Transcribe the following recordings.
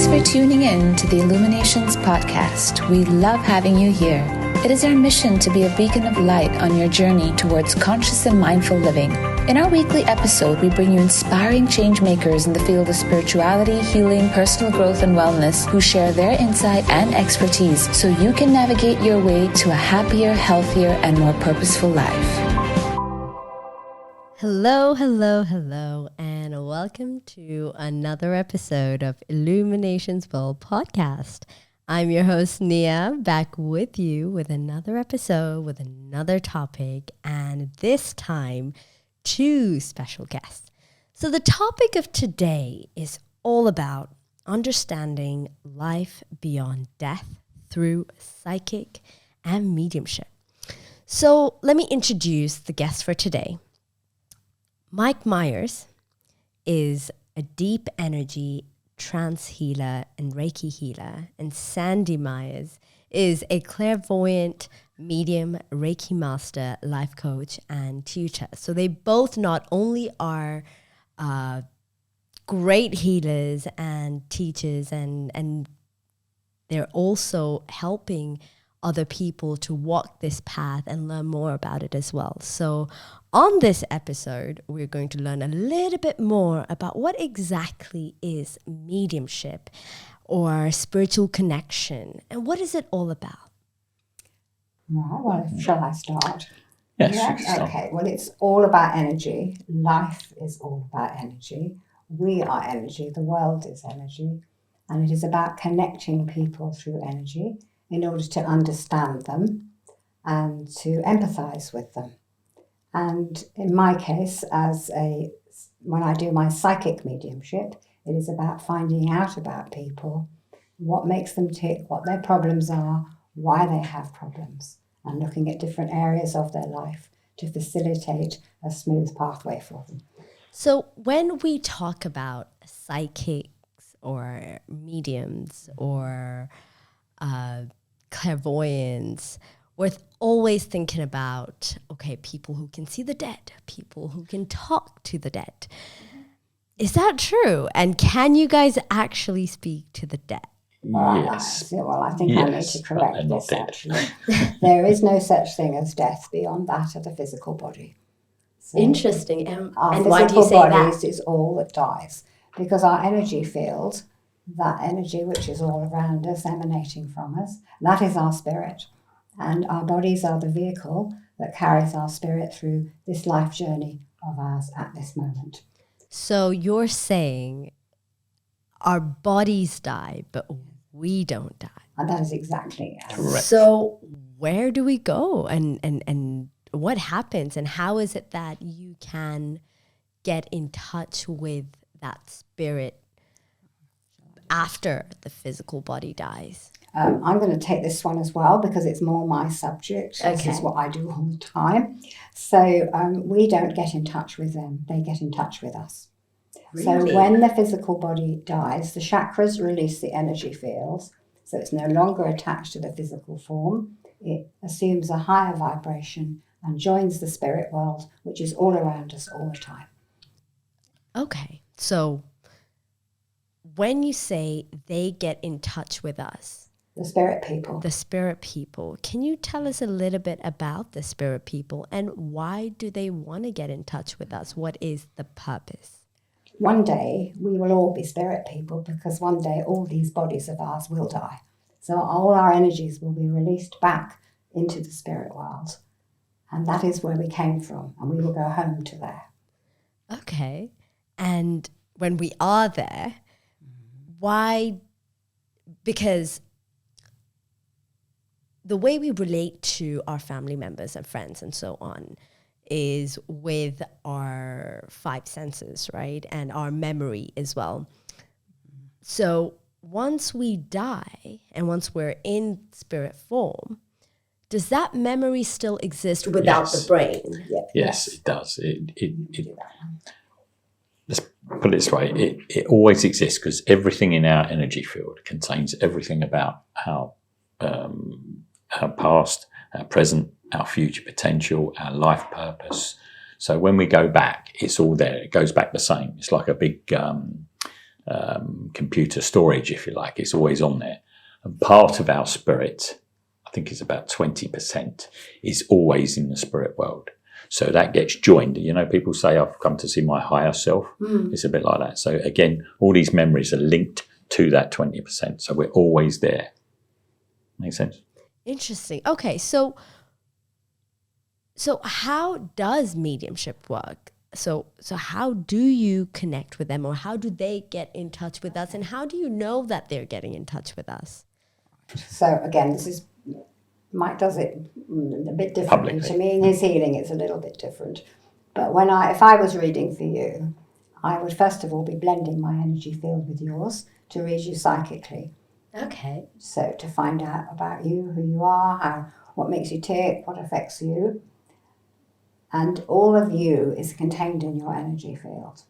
for tuning in to the Illuminations Podcast. We love having you here. It is our mission to be a beacon of light on your journey towards conscious and mindful living. In our weekly episode, we bring you inspiring change makers in the field of spirituality, healing, personal growth, and wellness who share their insight and expertise so you can navigate your way to a happier, healthier, and more purposeful life. Hello, and welcome to another episode of Illuminations Podcast. I'm your host, Nia, back with you with another episode, with another topic, and this time, 2 special guests. So the topic of today is all about understanding life beyond death through psychic and mediumship. So let me introduce the guest for today. Mike Mayes is a deep energy trance healer and Reiki healer, and Sandi Mike is a clairvoyant medium, Reiki master, life coach, and tutor. So they both not only are great healers and teachers, and they're also helping other people to walk this path and learn more about it as well. So on this episode, we're going to learn a little bit more about what exactly is mediumship or spiritual connection, and what is it all about? Right, well, shall I start? Yes. Yeah? Okay, well, it's all about energy. Life is all about energy. We are energy. The world is energy. And it is about connecting people through energy in order to understand them and to empathize with them. And in my case, when I do my psychic mediumship, it is about finding out about people, what makes them tick, what their problems are, why they have problems, and looking at different areas of their life to facilitate a smooth pathway for them. So when we talk about psychics or mediums or clairvoyance, we're always thinking about, okay, people who can see the dead, people who can talk to the dead. Is that true? And can you guys actually speak to the dead? Yes. Well, I think I need to correct this, actually. There is no such thing as death beyond that of the physical body. So interesting. And why do you say that? Is all that dies. Because our energy field, that energy which is all around us, emanating from us, that is our spirit. And our bodies are the vehicle that carries our spirit through this life journey of ours at this moment. So you're saying our bodies die, but we don't die. And that is exactly it. Correct. So where do we go? And what happens? And how is it that you can get in touch with that spirit after the physical body dies? I'm going to take this one as well because it's more my subject. Okay. This is what I do all the time. So we don't get in touch with them. They get in touch with us. Really? So when the physical body dies, the chakras release the energy fields. So it's no longer attached to the physical form. It assumes a higher vibration and joins the spirit world, which is all around us all the time. Okay. So when you say they get in touch with us, The spirit people. Can you tell us a little bit about the spirit people and why do they want to get in touch with us? What is the purpose? One day we will all be spirit people because one day all these bodies of ours will die. So all our energies will be released back into the spirit world. And that is where we came from. And we will go home to there. Okay. And when we are there, why? Because the way we relate to our family members and friends and so on is with our 5 senses, right? And our memory as well. So once we die and once we're in spirit form, does that memory still exist without the brain? Yes, it does. Let's put it this way. It always exists because everything in our energy field contains everything about our past, our present, our future potential, our life purpose. So when we go back, it's all there. It goes back the same. It's like a big computer storage, if you like. It's always on there. And part of our spirit, I think it's about 20%, is always in the spirit world. So that gets joined. You know, people say, I've come to see my higher self. It's a bit like that. So again, all these memories are linked to that 20%. So we're always there. Make sense? Interesting. Okay, so how does mediumship work? So how do you connect with them, or how do they get in touch with us, and how do you know that they're getting in touch with us? So again, Mike does it a bit differently. Publicly. To me, in his healing, it's a little bit different. But if I was reading for you, I would first of all be blending my energy field with yours to read you psychically. Okay. So to find out about you, who you are, what makes you tick, what affects you. And all of you is contained in your energy field.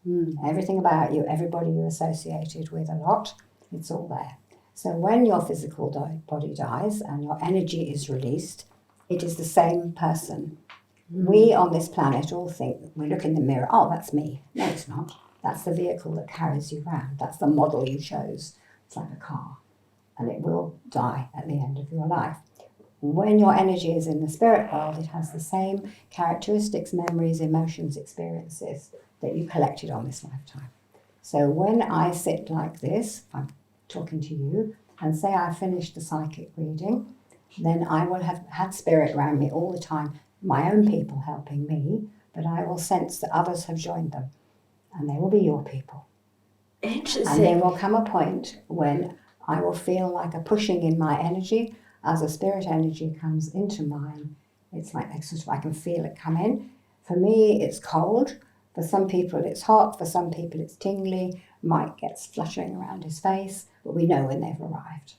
Everything about you, everybody you're associated with a lot, it's all there. So when your physical body dies and your energy is released, it is the same person. We on this planet all think, we look in the mirror, oh, that's me. No, it's not. That's the vehicle that carries you around. That's the model you chose. It's like a car. And it will die at the end of your life. When your energy is in the spirit world, it has the same characteristics, memories, emotions, experiences that you collected on this lifetime. So when I sit like this, I'm talking to you, and say I finished the psychic reading, then I will have had spirit around me all the time, my own people helping me, but I will sense that others have joined them, and they will be your people. Interesting. And there will come a point when I will feel like a pushing in my energy as a spirit energy comes into mine. It's like I can feel it come in. For me, it's cold. For some people, it's hot. For some people, it's tingly. Mike gets fluttering around his face, but we know when they've arrived.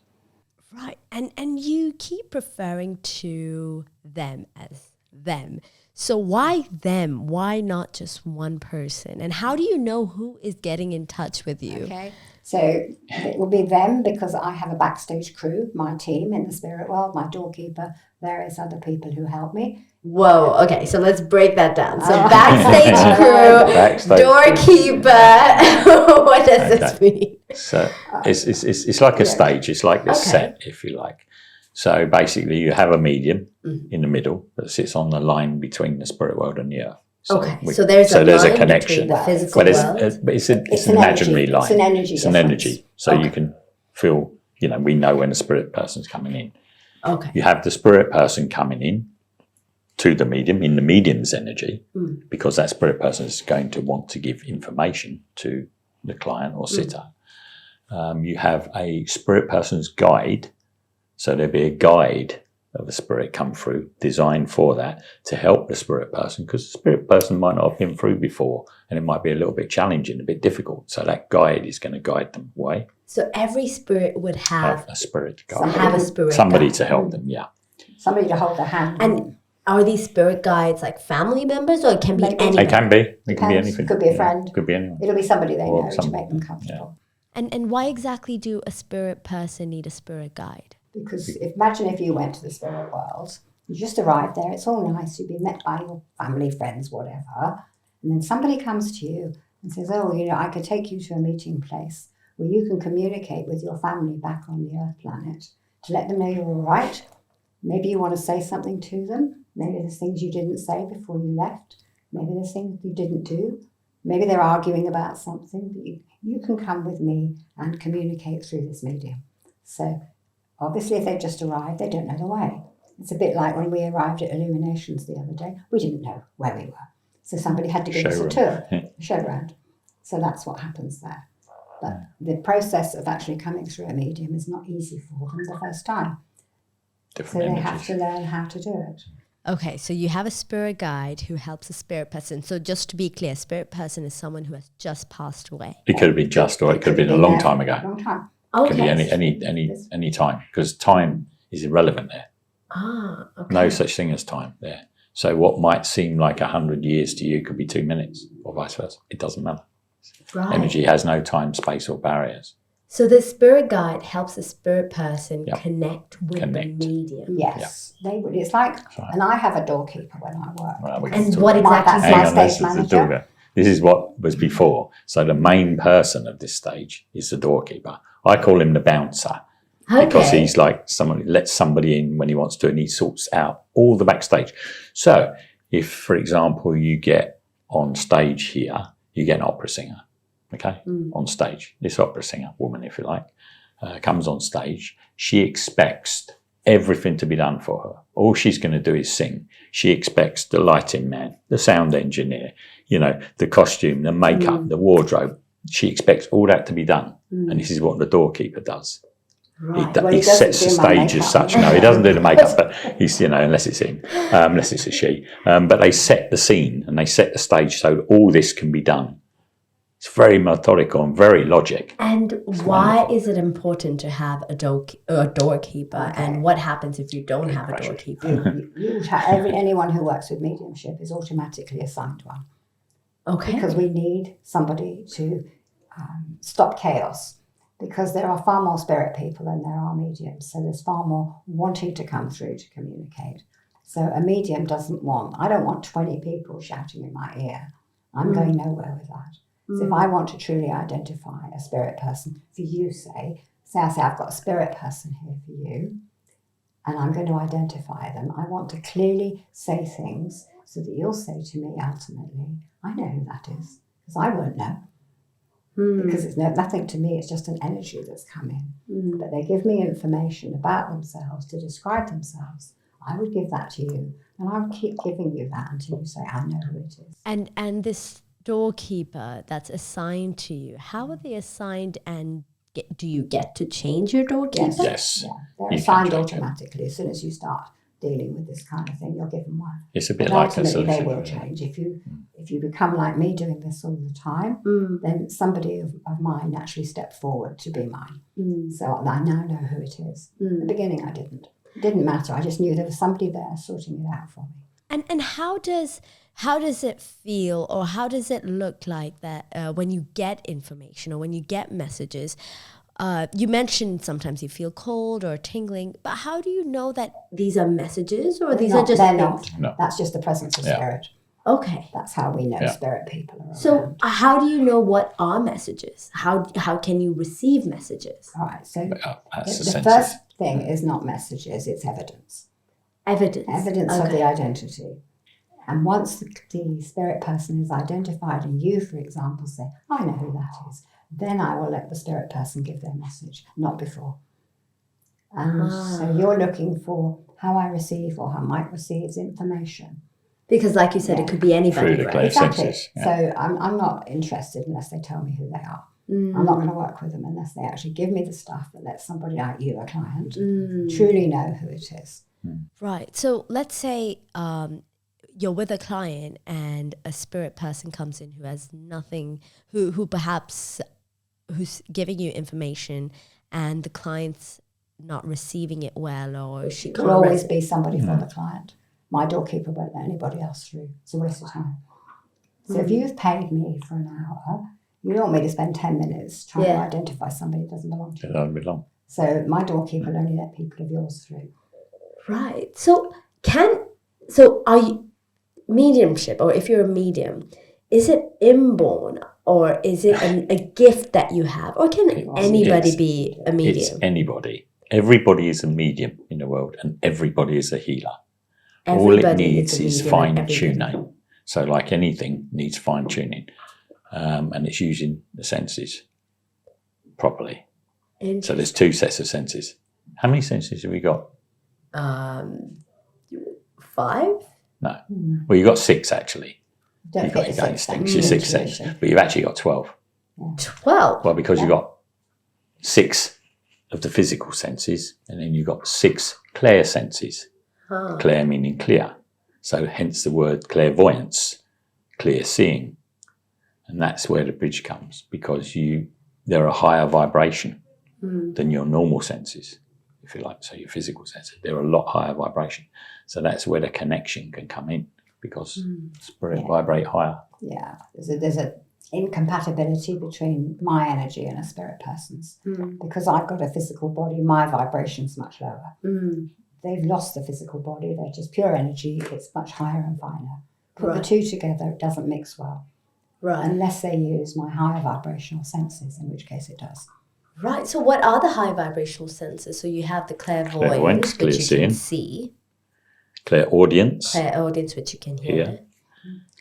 Right. And you keep referring to them as them. So why them? Why not just one person? And how do you know who is getting in touch with you? Okay. So it will be them because I have a backstage crew, my team in the spirit world, my doorkeeper, various other people who help me. Whoa, okay, so let's break that down. So backstage crew, doorkeeper, what does this mean? So it's like a stage, it's like a set, if you like. So basically you have a medium in the middle that sits on the line between the spirit world and the earth. So so there's a connection. The physical world. But it's an imaginary line. It's an energy. It's an energy. So you can feel, we know when a spirit person's coming in. Okay. You have the spirit person coming in to the medium, in the medium's energy, because that spirit person is going to want to give information to the client or sitter. You have a spirit person's guide. So there'll be a guide of a spirit come through, designed for that, to help the spirit person, because the spirit person might not have been through before, and it might be a little bit challenging, a bit difficult. So that guide is going to guide them away. So every spirit would have a spirit guide. Somebody guide. To help them, yeah. Somebody to hold their hand. And are these spirit guides like family members, or it can be anyone? It can be. It can be anything. Could be a friend. Could be anyone. It'll be somebody they know to make them comfortable. Yeah. And why exactly do a spirit person need a spirit guide? Because imagine if you went to the spirit world, you just arrived there, it's all nice, you've been met by your family, friends, whatever, and then somebody comes to you and says, I could take you to a meeting place where you can communicate with your family back on the Earth planet to let them know you're all right. Maybe you want to say something to them. Maybe there's things you didn't say before you left. Maybe there's things you didn't do. Maybe they're arguing about something. But you can come with me and communicate through this medium. So obviously, if they've just arrived, they don't know the way. It's a bit like when we arrived at Illuminations the other day. We didn't know where we were. So somebody had to give us a tour, a show round. So that's what happens there. But the process of actually coming through a medium is not easy for them the first time. So they have to learn how to do it. Okay, so you have a spirit guide who helps a spirit person. So just to be clear, spirit person is someone who has just passed away. It could be just, or it could have been a long time ago. Long time. It could be any time, because time is irrelevant there. Okay. No such thing as time there. So what might seem like 100 years to you could be 2 minutes, or vice versa. It doesn't matter. Right. Energy has no time, space, or barriers. So the spirit guide helps the spirit person connect with the medium. Yes, they would. It's like, and I have a doorkeeper when I work. And what exactly that's my stage manager. This is what was before. So the main person of this stage is the doorkeeper. I call him the bouncer. Okay. Because he's like someone who lets somebody in when he wants to, and he sorts out all the backstage. So if, for example, you get on stage here, you get an opera singer, okay, on stage. This opera singer, woman, if you like, comes on stage. She expects everything to be done for her. All she's going to do is sing. She expects the lighting man, the sound engineer, the costume, the makeup, the wardrobe. She expects all that to be done. And this is what the doorkeeper does. Right. He sets the stage as such. No, he doesn't do the makeup, but he's, unless it's him, unless it's a she. But they set the scene and they set the stage so that all this can be done. It's very methodical and very logic. And why is it important to have a doorkeeper? Okay. And what happens if you don't have a doorkeeper? Anyone who works with mediumship is automatically assigned one. Okay. Because we need somebody to stop chaos. Because there are far more spirit people than there are mediums. So there's far more wanting to come through to communicate. So a medium I don't want 20 people shouting in my ear. I'm going nowhere with that. So if I want to truly identify a spirit person for you, say I've got a spirit person here for you, and I'm going to identify them. I want to clearly say things so that you'll say to me ultimately, I know who that is, because I won't know. Because it's nothing to me, it's just an energy that's come in. But they give me information about themselves to describe themselves. I would give that to you, and I would keep giving you that until you say, I know who it is. And this doorkeeper that's assigned to you, how are they assigned, and do you get to change your doorkeeper? Yes. Yeah. They're assigned automatically. As soon as you start dealing with this kind of thing, you're given one. It's a bit but like ultimately they will change. If you become like me doing this all the time, then somebody of mine actually stepped forward to be mine. So I now know who it is. In the beginning I didn't. It didn't matter. I just knew there was somebody there sorting it out for me. And how does it feel, or how does it look like that when you get information or when you get messages? You mentioned sometimes you feel cold or tingling, but how do you know that these are messages or these are just things? No. That's just the presence of spirit. Okay. That's how we know spirit people are around. So how do you know what are messages? How can you receive messages? All right. So the first thing is not messages, it's evidence. Evidence Of the identity. And once the spirit person is identified and you, for example, say, I know who that is, then I will let the spirit person give their message, not before. And so you're looking for how I receive or how Mike receives information. Because like you said, it could be anybody, right? Exactly. So I'm not interested unless they tell me who they are. I'm not going to work with them unless they actually give me the stuff that lets somebody like you, a client, truly know who it is. Right. So let's say you're with a client and a spirit person comes in who has nothing, who's giving you information, and the client's not receiving it well, or she can't. It will always be somebody for the client. My doorkeeper won't let anybody else through. It's a waste of time. So if you've paid me for an hour, you don't want me to spend 10 minutes trying to identify somebody that doesn't belong to you. It doesn't belong. So my doorkeeper will only let people of yours through. Right. So are you mediumship, or if you're a medium, is it inborn, or is it a gift that you have, or can anybody be a medium? It's anybody. Everybody is a medium in the world, and everybody is a healer. All it needs is fine tuning. So like anything needs fine tuning. And it's using the senses properly. So there's 2 sets of senses. How many senses have we got? 5? No. Well, you've got 6 actually. You've got your instincts, your 6 senses. But you've actually got 12. 12? Well, because you've got 6 of the physical senses, and then you've got 6 clair senses. Clair meaning clear. So hence the word clairvoyance, clear seeing. And that's where the bridge comes, because they're a higher vibration than your normal senses, if you like. So your physical senses, they're a lot higher vibration. So that's where the connection can come in, because spirit vibrate higher. Yeah, there's a incompatibility between my energy and a spirit person's. Because I've got a physical body, my vibration's much lower. They've lost the physical body, they're just pure energy, it's much higher and finer. Put the 2 together, it doesn't mix well. Right. Unless they use my higher vibrational senses, in which case it does. Right. So what are the high vibrational senses? So you have the clairvoyance, which you can see. Clairaudience. Clairaudience, which you can hear.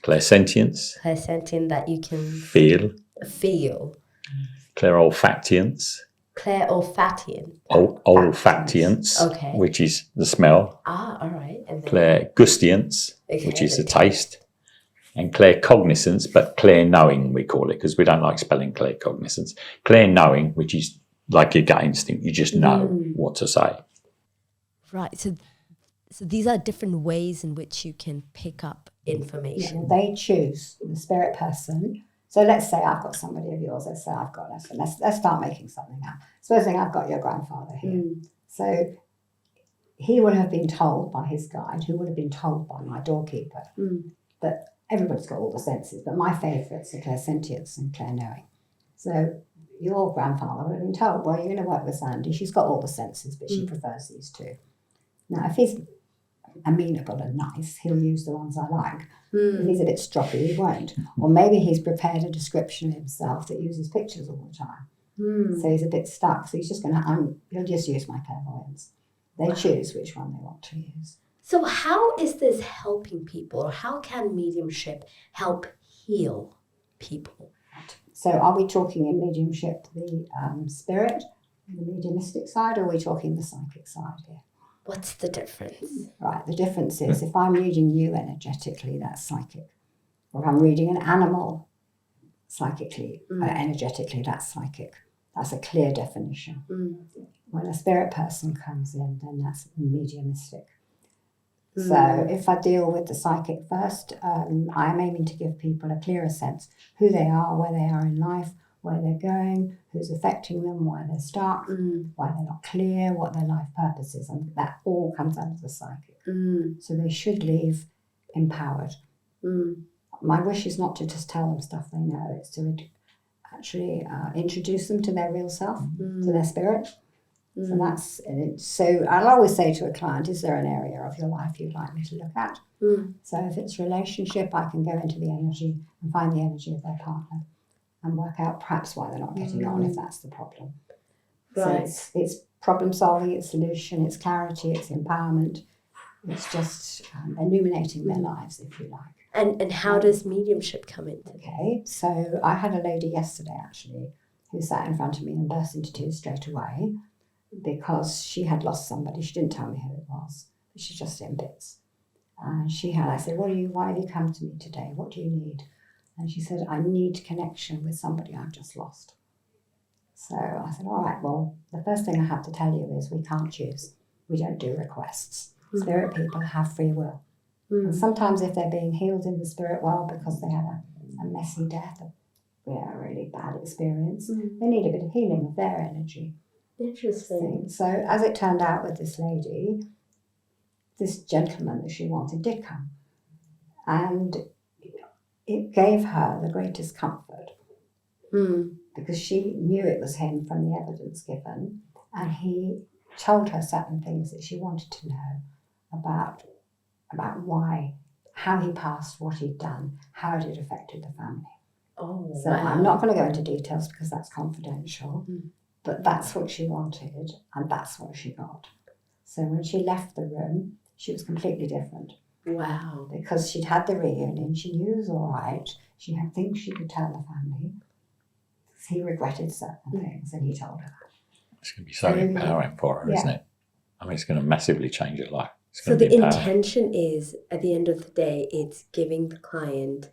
Clairsentience. Clairsentient, that you can feel. Clairolfactience. Clairolfactian. Olfactience, okay. Which is the smell. All right. And then, clairgustience, which is the taste. And claircognizance, but clair-knowing we call it, because we don't like spelling claircognizance. Clair-knowing, which is like your gut instinct. You just know what to say. Right. So these are different ways in which you can pick up information. Yeah, they choose the spirit person. So let's say I've got somebody of yours. Let's say I've got let's start making something up. Supposing I've got your grandfather here. So he would have been told by his guide, who would have been told by my doorkeeper, that everybody's got all the senses, but my favourites are clairsentience and clair-knowing. So your grandfather would have been told, well, you're going to work with Sandi. She's got all the senses, but she prefers these two. Now, if he's amenable and nice, he'll use the ones I like. If he's a bit stroppy, he won't. Or maybe he's prepared a description of himself that uses pictures all the time. So he's a bit stuck. So he's just he'll just use my clairvoyance. They choose which one they want to use. So how is this helping people? Or how can mediumship help heal people? So are we talking in mediumship the spirit, the mediumistic side, or are we talking the psychic side here? What's the difference? Right, the difference is if I'm reading you energetically, that's psychic. Or if I'm reading an animal psychically, energetically, that's psychic. That's a clear definition. When a spirit person comes in, then that's mediumistic. So if I deal with the psychic first, I'm aiming to give people a clearer sense who they are, where they are in life, where they're going, who's affecting them, why they're stuck, why they're not clear, what their life purpose is. And that all comes under the psychic. So they should leave empowered. My wish is not to just tell them stuff they know, it's to actually introduce them to their real self, to their spirit. So I'll always say to a client, is there an area of your life you'd like me to look at? So if it's relationship, I can go into the energy and find the energy of their partner and work out perhaps why they're not getting on, if that's the problem. Right. So it's problem solving, it's solution, it's clarity, it's empowerment. It's just illuminating their lives, if you like. And how does mediumship come into this? Okay, so I had a lady yesterday actually who sat in front of me and burst into tears straight away because she had lost somebody. She didn't tell me who it was, but she's just in bits. And I said, why have you come to me today? What do you need? And she said, I need connection with somebody I've just lost. So I said, all right, well, the first thing I have to tell you is we can't choose. We don't do requests. Spirit people have free will. And sometimes if they're being healed in the spirit world because they had a messy death, a really bad experience, they need a bit of healing of their energy. Interesting. So as it turned out with this lady, this gentleman that she wanted did come. And it gave her the greatest comfort because she knew it was him from the evidence given, and he told her certain things that she wanted to know about why, how he passed, what he'd done, how it had affected the family. Oh, so wow. I'm not going to go into details because that's confidential, but that's what she wanted and that's what she got. So when she left the room, she was completely different. Wow. Because she'd had the reunion, she knew it was all right, she had things she could tell the family. He regretted certain things and he told her. It's going to be so empowering for her, isn't it? I mean, it's going to massively change her life. So the intention is, at the end of the day, it's giving the client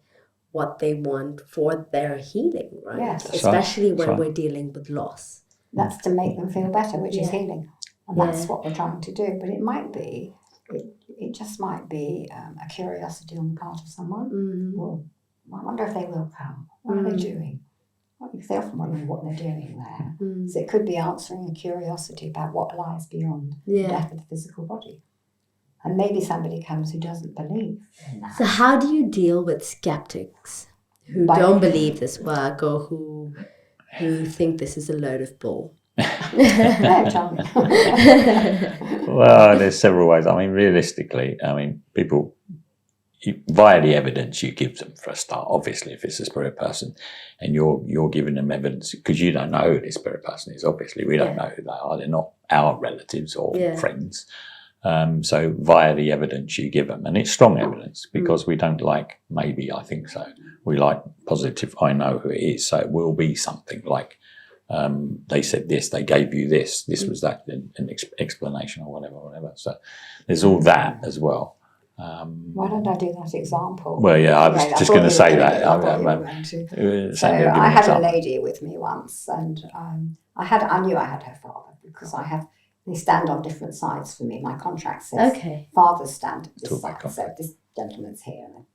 what they want for their healing, right? Yes. Especially when we're dealing with loss. That's to make them feel better, which is healing. And that's what we're trying to do. But it might be, it just might be a curiosity on the part of someone. Well, I wonder if they will come. What are they doing? Because they often want to know what they're doing there. So it could be answering a curiosity about what lies beyond the death of the physical body. And maybe somebody comes who doesn't believe in that. So how do you deal with skeptics who don't believe this work or who think this is a load of bull? No, tell me. Well, there's several ways. I mean, realistically, people, via the evidence you give them for a start. Obviously, if it's a spirit person and you're giving them evidence, because you don't know who this spirit person is, obviously we don't know who they are, they're not our relatives or friends. So via the evidence you give them, and it's strong evidence, because we don't like maybe, I think so, we like positive, I know who it is, so it will be something like they said this, they gave you this was that, an explanation or whatever. So there's all that as well. Why don't I do that example? Well, yeah, I was just going to say that. So I had a lady with me once, and I knew I had her father, because they stand on different sides for me. My contract says fathers stand at this side. So this gentleman's here. And I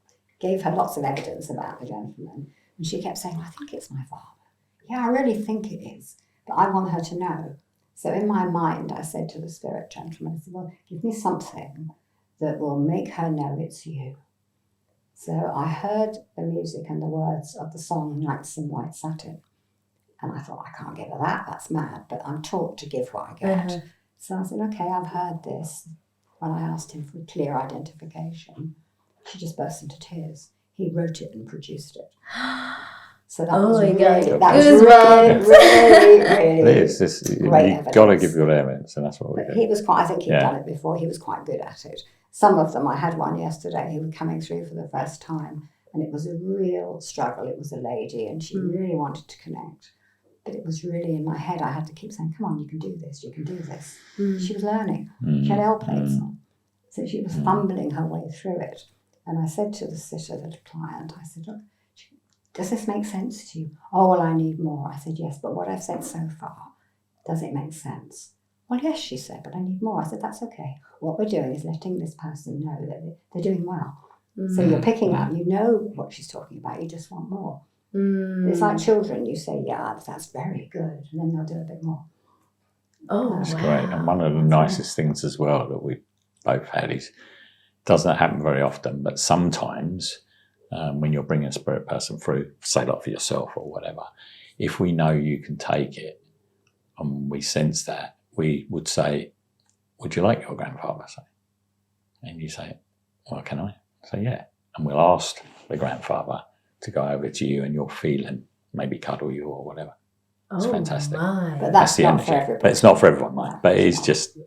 gave her lots of evidence about the gentleman, and she kept saying, I think it's my father. Yeah, I really think it is, but I want her to know. So in my mind, I said to the spirit gentleman, I said, well, give me something that will make her know it's you. So I heard the music and the words of the song Nights in White Satin. And I thought, I can't give her that, that's mad, but I'm taught to give what I get. So I said, okay, I've heard this. When I asked him for clear identification, she just burst into tears. He wrote it and produced it. So that was really great You've got to give your evidence, and that's what we do. He was I think he'd done it before, he was quite good at it. Some of them, I had one yesterday who was coming through for the first time, and it was a real struggle. It was a lady, and she really wanted to connect. But it was really in my head, I had to keep saying, come on, you can do this, you can do this. She was learning. She had L plates on. So she was fumbling her way through it. And I said to the sitter, the client, I said, look, does this make sense to you? Oh, well, I need more. I said, yes, but what I've said so far, does it make sense? Well, yes, she said, but I need more. I said, that's okay. What we're doing is letting this person know that they're doing well. So you're picking up, you know what she's talking about, you just want more. It's like children, you say, yeah, that's very good, and then they'll do a bit more. Oh, that's great. And one of the nicest things as well that we both had is, doesn't happen very often, but sometimes when you're bringing a spirit person through, say like for yourself or whatever, if we know you can take it and we sense that, we would say, would you like your grandfather? Say, and you say, well, can I? Say, yeah. And we'll ask the grandfather to go over to you and you'll feel and maybe cuddle you or whatever. It's fantastic. But that's the not energy. for everybody. But it's not for everyone, mate. But it's just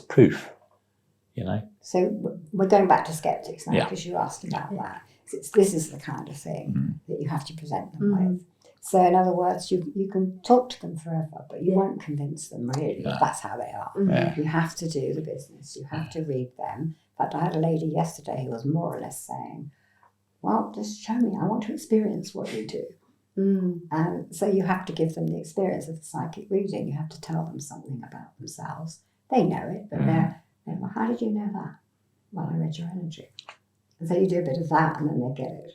proof, you know. So we're going back to skeptics now, because you asked about that. This is the kind of thing that you have to present them with. So in other words, you can talk to them forever, but you won't convince them really if that's how they are. You have to do the business. You have to read them. In fact, I had a lady yesterday who was more or less saying, well, just show me. I want to experience what you do. And so you have to give them the experience of the psychic reading. You have to tell them something about themselves. They know it, but they're well, how did you know that? Well, I read your energy. And so you do a bit of that and then they get it.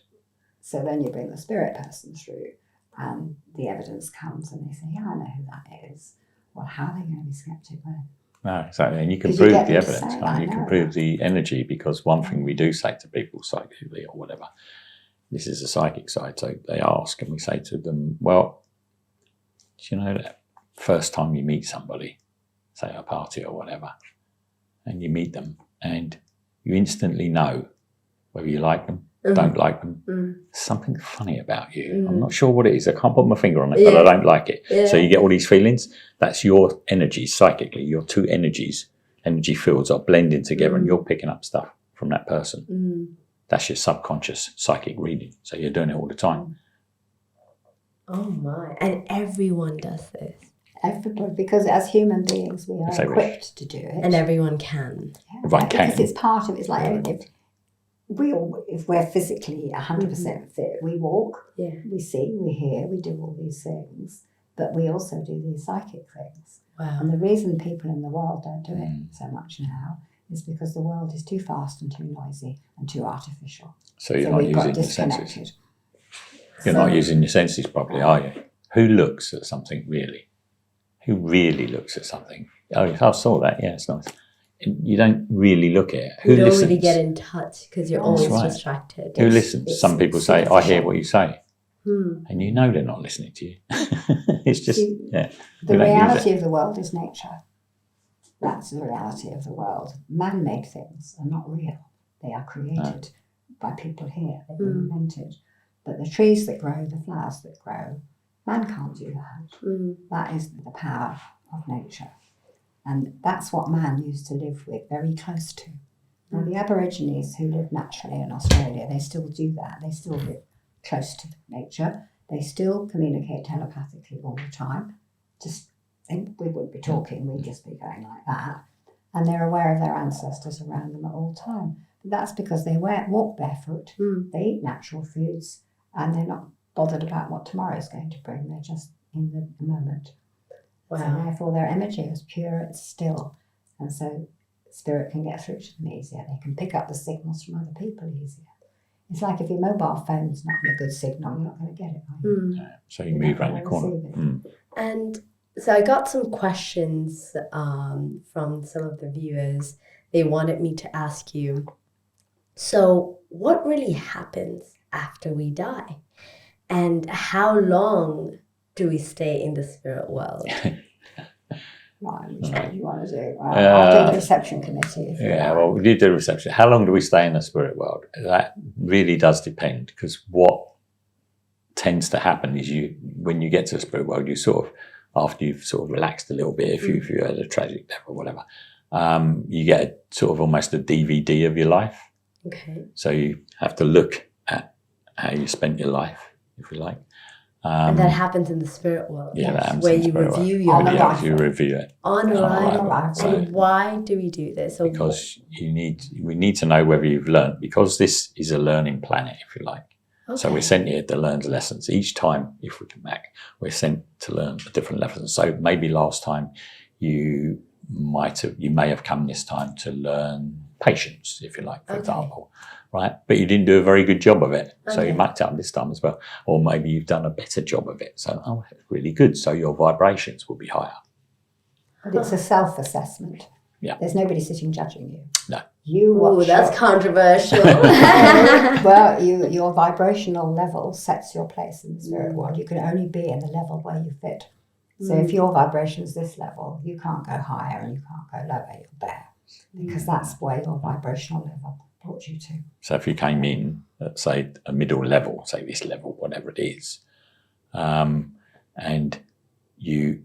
So then you bring the spirit person through and the evidence comes and they say, yeah, I know who that is. Well, how are they going to be skeptic then? No, exactly. And you can prove the evidence. You can prove the energy, because one thing we do say to people psychically or whatever, this is the psychic side. So they ask and we say to them, well, do you know that first time you meet somebody, say at a party or whatever, and you meet them and you instantly know whether you like them, don't like them, something funny about you. I'm not sure what it is. I can't put my finger on it, but I don't like it. So you get all these feelings. That's your energy psychically. Your two energy fields are blending together and you're picking up stuff from that person. That's your subconscious psychic reading. So you're doing it all the time. Oh my. And everyone does this. Everybody, because as human beings we are equipped to do it. And everyone can. Everyone can. Because it's part of it. It's like if we're physically 100% fit, we walk, we see, we hear, we do all these things, but we also do these psychic things. Wow. And the reason people in the world don't do it so much now is because the world is too fast and too noisy and too artificial. So you're not using your senses. You're not using your senses properly, are you? Who looks at something really? Who really looks at something? Oh, I saw that. Yeah, it's nice. You don't really look at it. Who don't listens? really get in touch because you're always distracted. Who listens? Some people say, I hear what you say. And you know they're not listening to you. It's just, the reality of the world is nature. That's the reality of the world. Man-made things are not real. They are created by people here. They've been invented. But the trees that grow, the flowers that grow, man can't do that. That is the power of nature. And that's what man used to live with, very close to. Now, the Aborigines who live naturally in Australia, they still do that. They still live close to nature. They still communicate telepathically all the time. Just think we wouldn't be talking, we'd just be going like that. And they're aware of their ancestors around them at all time. But that's because they walk barefoot, they eat natural foods, and they're not bothered about what tomorrow's going to bring. They're just in the moment. Wow. So therefore their energy is pure and still. And so spirit can get through to them easier. They can pick up the signals from other people easier. It's like if your mobile phone's not in a good signal, you're not going to get it, are you? So you move around the corner. And so I got some questions from some of the viewers. They wanted me to ask you, so what really happens after we die? And how long do we stay in the spirit world? Right, which one do you want to do? I'll do the reception committee. Well, we did the reception. How long do we stay in the spirit world? That really does depend, because what tends to happen is when you get to the spirit world, you sort of, after you've sort of relaxed a little bit, if you had a tragic death or whatever, you get sort of almost a DVD of your life. Okay. So you have to look at how you spent your life, if you like. And that happens in the spirit world. Yeah, that happens where in the you spirit review world. your life. You review it. On arrival. So, and why do we do this? So because we need to know whether you've learned, because this is a learning planet, if you like. Okay. So we're sent here to learn lessons. Each time, if we come back, we're sent to learn a different lesson. So maybe last time you may have come this time to learn patience, if you like, for example. Right? But you didn't do a very good job of it. So you mucked up this time as well. Or maybe you've done a better job of it. So, it's really good. So your vibrations will be higher. But it's a self-assessment. Yeah. There's nobody sitting judging you. No. Oh, that's controversial. Well, your vibrational level sets your place in the spirit world. You can only be in the level where you fit. So if your vibration is this level, you can't go higher and you can't go lower. You're there. Because that's where your vibrational level brought you to. So if you came in at, say, a middle level, say this level, whatever it is, and you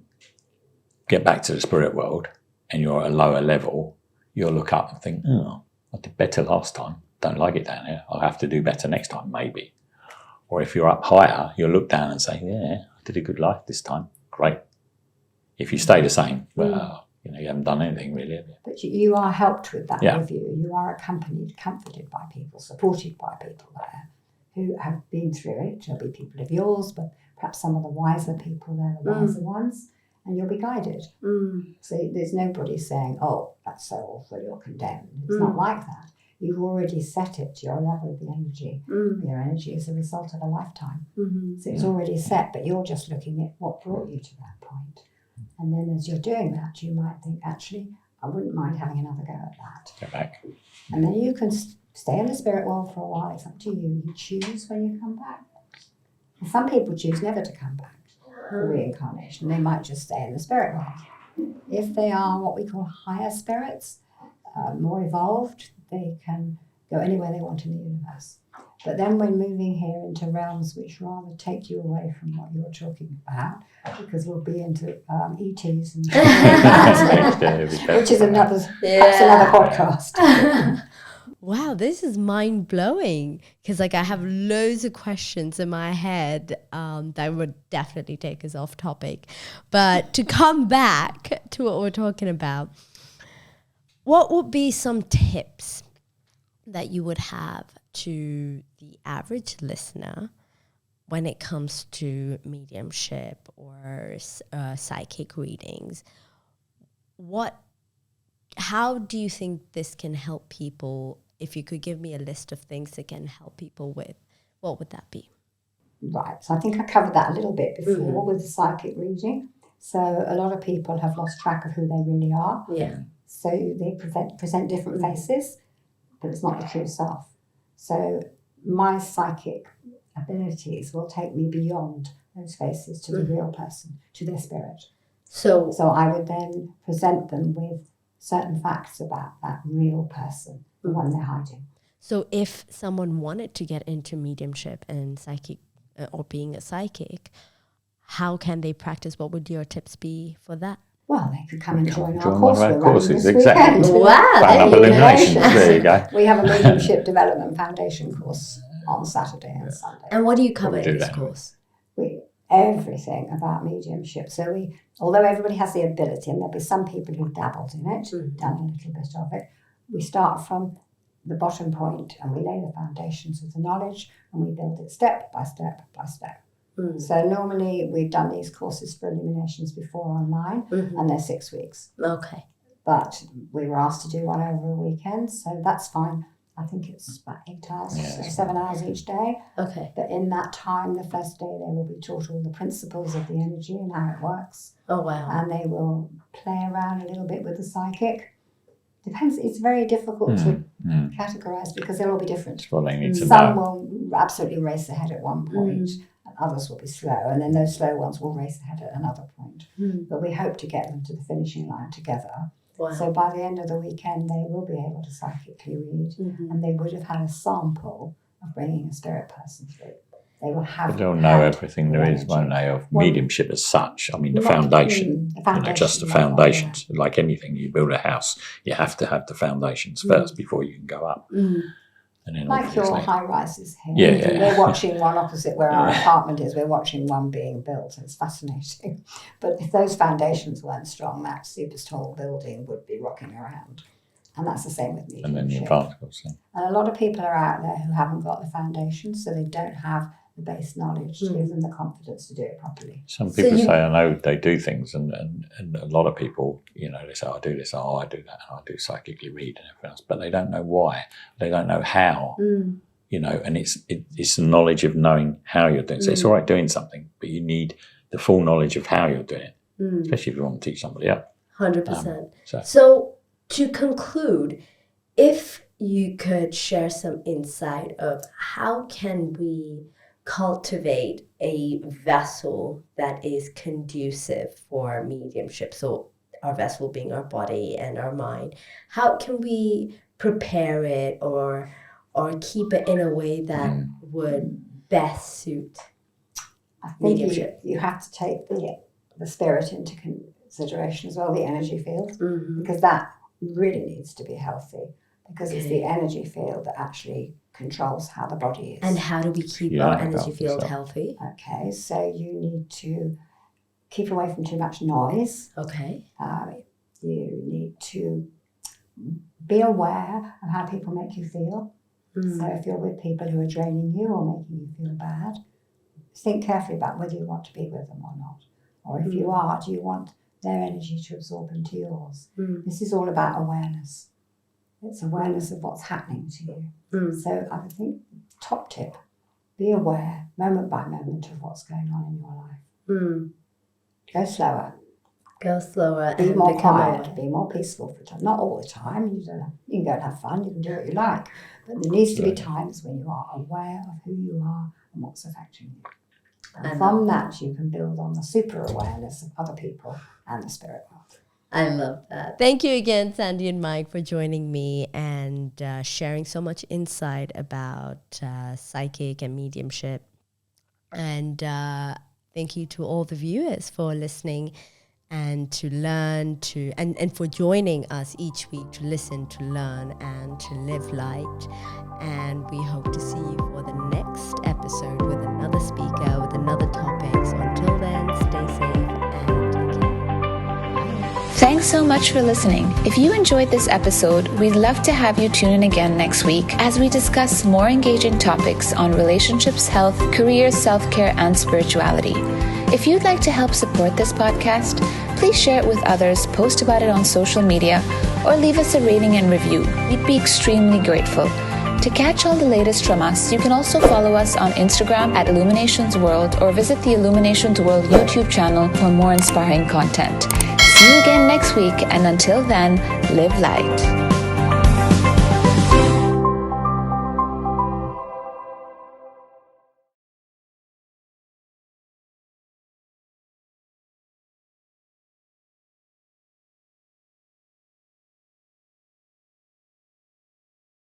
get back to the spirit world and you're at a lower level, you'll look up and think, I did better last time. Don't like it down here. I'll have to do better next time, maybe. Or if you're up higher, you'll look down and say, I did a good life this time. Great. If you stay the same, well, you haven't done anything really, have you? But you are helped with that review. You are accompanied, comforted by people, supported by people there who have been through it. There'll be people of yours, but perhaps some of the wiser people, they're the wiser ones, and you'll be guided. So there's nobody saying, that's so awful, you're condemned. It's not like that. You've already set it to your level of the energy. Your energy is a result of a lifetime. So it's already set, but you're just looking at what brought you to that point. And then as you're doing that, you might think, actually, I wouldn't mind having another go at that. Go back. And then you can stay in the spirit world for a while. It's up to you. You choose when you come back. And some people choose never to come back for reincarnation. They might just stay in the spirit world. If they are what we call higher spirits, more evolved, they can go anywhere they want in the universe. But then we're moving here into realms which rather take you away from what you're talking about, because we'll be into ETs and which is perhaps another podcast. Wow, this is mind-blowing, because I have loads of questions in my head that would definitely take us off topic. But to come back to what we're talking about, what would be some tips that you would have to the average listener when it comes to mediumship or psychic readings? How do you think this can help people? If you could give me a list of things that can help people with, what would that be? Right, so I think I covered that a little bit before with the psychic reading. So a lot of people have lost track of who they really are. Yeah. So they present different faces, but it's not the true self. So my psychic abilities will take me beyond those faces to the real person, to their spirit. So I would then present them with certain facts about that real person, the one they're hiding. So if someone wanted to get into mediumship and psychic or being a psychic, how can they practice? What would your tips be for that? Well, they could come and join our Join course. one of our We're running courses, this exactly. weekend. Wow, Found there you Illuminations, go. there you go. We have a Mediumship Development Foundation course on Saturday and Sunday. And what do you cover Probably in do this that. course? Everything about mediumship. So although everybody has the ability, and there'll be some people who've dabbled in it, done a little bit of it, we start from the bottom point and we lay the foundations with the knowledge and we build it step by step by step. So normally we've done these courses for Illuminations before online, and they're 6 weeks. Okay. But we were asked to do one over a weekend, so that's fine. I think it's about 8 hours, so 7 hours each day. Okay. But in that time, the first day, they will be taught all the principles of the energy and how it works. Oh, wow. And they will play around a little bit with the psychic. Depends. It's very difficult to categorize because they'll all be different. Well, they need to Some know. will absolutely race ahead at one point, and others will be slow, and then those slow ones will race ahead at another point. But we hope to get them to the finishing line together. Wow. So by the end of the weekend, they will be able to psychically read, and they would have had a sample of bringing a spirit person through. They will have. They'll know had everything the there is, energy. won't they, of mediumship as such. I mean, the Not- foundation, the just the foundation level, foundations. Like anything, you build a house, you have to have the foundations first before you can go up. And then Like your obviously, high rises here. Yeah. We're watching one opposite where our apartment is. We're watching one being built. It's fascinating. But if those foundations weren't strong, that super tall building would be rocking around. And that's the same with mediumship. and then the advanced course. And a lot of people are out there who haven't got the foundations, so they don't have the base knowledge to give them the confidence to do it properly. Some people say, I know they do things, and a lot of people, they say, I do this, I do that, and I do psychically read and everything else, but they don't know why. They don't know how, and it's the knowledge of knowing how you're doing it. So it's all right doing something, but you need the full knowledge of how you're doing it, especially if you want to teach somebody else. 100%. So So to conclude, if you could share some insight of how can we cultivate a vessel that is conducive for mediumship, so our vessel being our body and our mind, how can we prepare it or keep it in a way that would best suit I think mediumship? you have to take the spirit into consideration as well, the energy field, because that really needs to be healthy, because it's the energy field that actually controls how the body is. And how do we keep Yeah, our I energy felt field so. healthy? Okay, so you need to keep away from too much noise. Okay. You need to be aware of how people make you feel. So if you're with people who are draining you or making you feel bad, think carefully about whether you want to be with them or not. Or if you are, do you want their energy to absorb into yours? This is all about awareness. It's awareness of what's happening to you. So I think top tip, be aware moment by moment of what's going on in your life. Go slower. Go slower Be and more become quiet, aware. be more peaceful for time. Not all the time. You can go and have fun. You can do what you like. But there needs to be times when you are aware of who you are and what's affecting you. And from that, you can build on the super awareness of other people and the spirit world. I love that. Thank you again, Sandi and Mike, for joining me and sharing so much insight about psychic and mediumship. And thank you to all the viewers for listening and to learn and for joining us each week to listen, to learn, and to live light. And we hope to see you for the next episode with another speaker, with another topic. So until then, stay safe and take care. Thanks so much for listening. If you enjoyed this episode, we'd love to have you tune in again next week as we discuss more engaging topics on relationships, health, career, self-care, and spirituality. If you'd like to help support this podcast, please share it with others, post about it on social media, or leave us a rating and review. We'd be extremely grateful. To catch all the latest from us, you can also follow us on Instagram at Illuminations World or visit the Illuminations World YouTube channel for more inspiring content. See you again next week, and until then, live light.